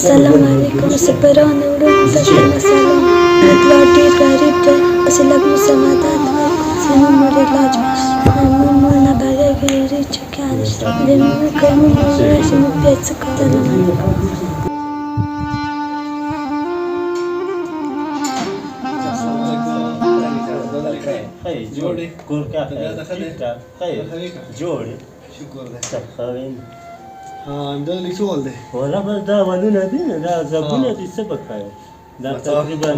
السلام علیکم سپران وړاندې تاسو سلام پلار ډېر غریب دی چې لږ مساعدت زموږ مور علاج مون مور نه برګېږي چې کار د مور کوم راشي مو بیا څه کوو خیر جوړې کور کا خیر جوړې شکر ده تخوین همدا لیکوال دی ولا بس دا ولونه دي نه دا زبونه دي څه بکای دا تقریبا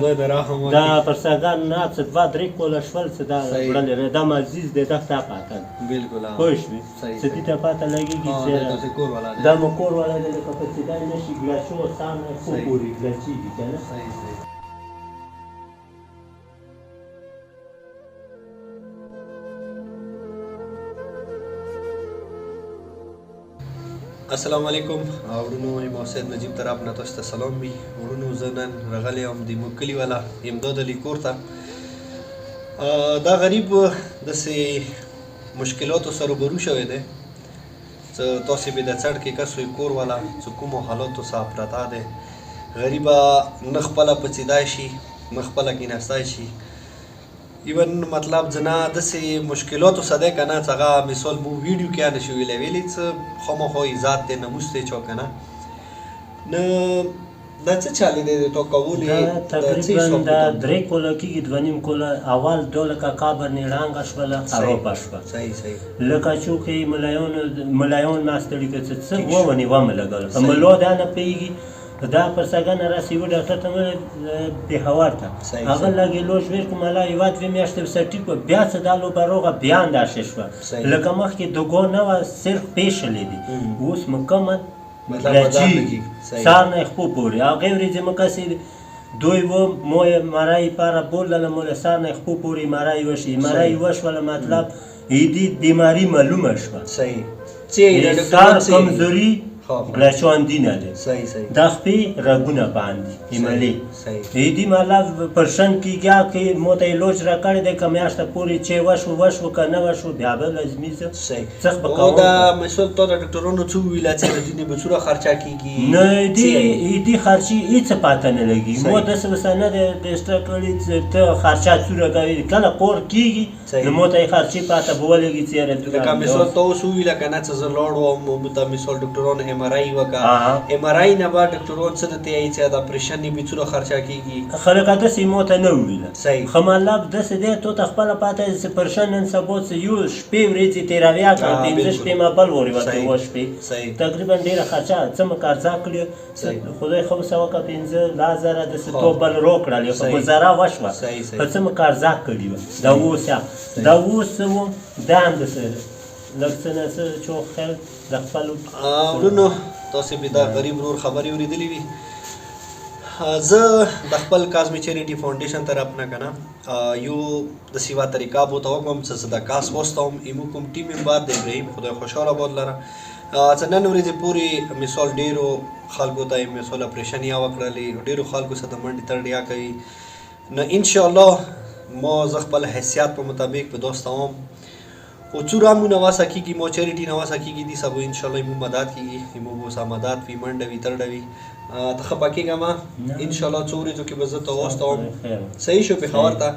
دا پرساګان نه څه dva درې کوله شول څه دا وړل دا عزیز دی دا تا پاتن بالکل خوش وي څه دي ته پاته لګيږي چې دا مو کور ولا د کپسیټا نشي ګلاشو سامنے خو پوری ګلچي دي کنه السلام علیکم ورونو ما سید نجیب طرف نه تاسو ته سلام وي ورونو زه نن راغلی یم د موږ کلي والا امداد علي کور ته دا غریب داسې مشکلاتو سره روبرو شوی دی څه تاسې به د څړ کې کس وي کور والا څه کومو حالاتو سره پرته دی غریبه نه خپله پڅېدای شي نه خپله کېناستی شي ایون مطلب زنا داسې مشکلاتو سره دی که نه څه هغه مثال مو ویډیو کې نه شو ویلی ویلي څه خامخا ذات دی نموس دی چا که نه نه دا څه چالې دی د تا کولې تقریبا دا درې کوله کېږي دوه نیم کوله اول دو لکه کابر نیړانګه شوله خرابه شوه لکه چوکې ملایون ناستړي که څه وونیوه مې لګوله په ملا دا نه پوهېږي دا پرساګان راسي و ډاکټر ته مې پېښور ته هغه لږې لوش ویر کوم الله یوه دوې میاشتې سټي کړه بیا څه دا لوبه روغه بیا انداشې شوه لکه مخکې دوګو نه وه صرف پېښلې دي اوس مکمل لچي سار نه خپو پورې هغې ورځې مکسې دوی و مو یې مرای پاره بولله مو له سار نه خپو پورې مرای وشي مرای وشوله مطلب ایدي بیماري معلومه شوه سار کمزوري ګلاچواندینه دی دا خپې رګونه باندې ایملې ایدي مطلب پرشن کېږي که مو ته یې لوچ راکړی دی که میاشته پورې چې وشو که نه وشو بیا به لازمي زه څه به کوم دا مثال تا د ډاکټرانو څه وویله چې د دینې به څومره خرچه کېږي نه ایدي خرچي هېڅ پاته نه لګي مو داسې ورسره نه دی ټسټه کړي چې ته خرچه څومره کوې کله کور کېږي نو مو ته یې خرچي پاته به ولګي چې لکه مثال تا اوس وویله که نه څه زه لاړ وم ته مثال ډاکټرانو MRI وکړه MRI نه به ډاکټران څه درته وایي چې د اپریشن نه به څومره خرچه کېږي خلک داسې مو ته نه وویله ښه مطلب داسې دی تو ته خپله پاته چې پرشن نن سبا څه یو شپې ورځې تېرویا کړه پنځه شپې ما بل ورې ورته اوه شپې تقریبا ډېره خرچه څه مې قرضه کړې خدای ښه وسه وکړه پنځه لا زره داسې تو بل رو کړل خو ګزاره وشوه په څه مې قرضه کړې وه دا اوس دا اوس و دا هم داسې لږ څه نه څه چوک خیر د خپلو ورونو تاسې به دا غریب نور خبرې اورېدلې وي زه د خپل کاظمي چیریټي فاونډیشن طرف نه که نه یو د سیوا طریقه به ورته وکړم چې زه د کاس واستوم ایمو کوم ټیم ممبر د ابراهیم خدای خوشحاله باد لره چې نن ورځې پورې مثال ډېرو خلکو ته یې مثال اپریشن یا وکړلې ډېرو خلکو سره د منډې تړډیا کوي نو انشاءالله ما زه خپل حیثیت په مطابق به دوستوم او څومره مو نواسه کېږي مو چیریټي نواسه کېږي دي سبا انشاءالله مو مدد کېږي مو به سره مدد وي منډه وي ترډه وي ته ښه پکېږه ما انشاءالله څو ورځو کې به زه ته واستوم صحیح شو پېښور ته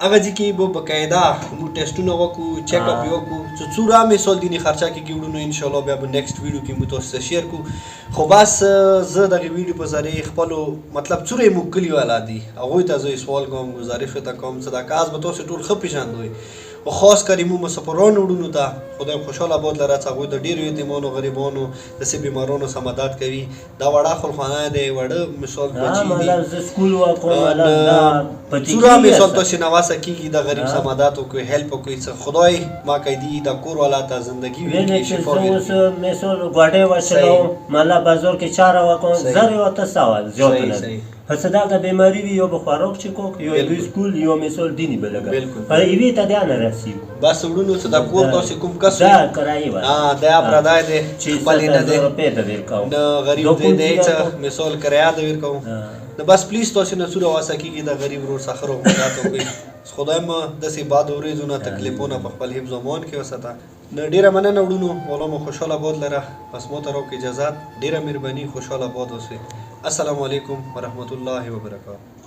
هغه ځای کې به باقاعده موږ ټیسټونه وکړو چیک اپ یې وکړو چې څومره مثال دیني خرچه کېږي وړو نو انشاءالله بیا به نیکسټ ویډیو کې موږ تاسو سره شیر کړو خو بس زه دغه ویډیو په ذریعې خپلو مطلب څومره یې موږ کلي والا دي هغوی ته زه سوال کوم ګزارش ورته کوم چې دا کاس به تاسو ټول ښه پېژندوئ و خاص کر مو مسافرانو وړونو ته خدای خوشحاله باد لره چې هغوی د ډېرو یتیمانو غریبانو داسې بیمارانو سره مدد کوي دا وړه خلخانه دی وړه مثال بچي دي څومره مثال تاسې نواسه کېږي د غریب سره مدد وکړئ هیلپ وکړئ چې خدای ما قیدي د کور والا ته زندګي وکړي شفا وکړي مثال ګاډۍ وچلوم مطلب بازار کې چاره وکړم زر یو اته سوه زیات نه دی پس دغه بیماری وي یو به خوراک چې کوک یو دوی سکول یو مثال دیني به لګه په یوې ته دا نه رسېږو بس وړونو چې دا کور تاسې کوم کس دا کرایي وه دا پردی دی چې خپلې نه دی روپۍ ته ور کوم د غریب دی دی څه مثال کرایه ته ور کوم نو بس پلیز تاسې نه څومره واسه کېږي د غریب ورور څخه روغ مدد وکړئ خدای مو داسې باد ورځو نه تکلیفونه په خپل حفظ و امان کې وساته نو ډیره مننه وړونو مولا مو خوشحاله آباد لره پس مو ته راکړئ اجازات ډیره مهرباني خوشحاله آباد اوسئ السلام علیکم ورحمت الله وبرکاته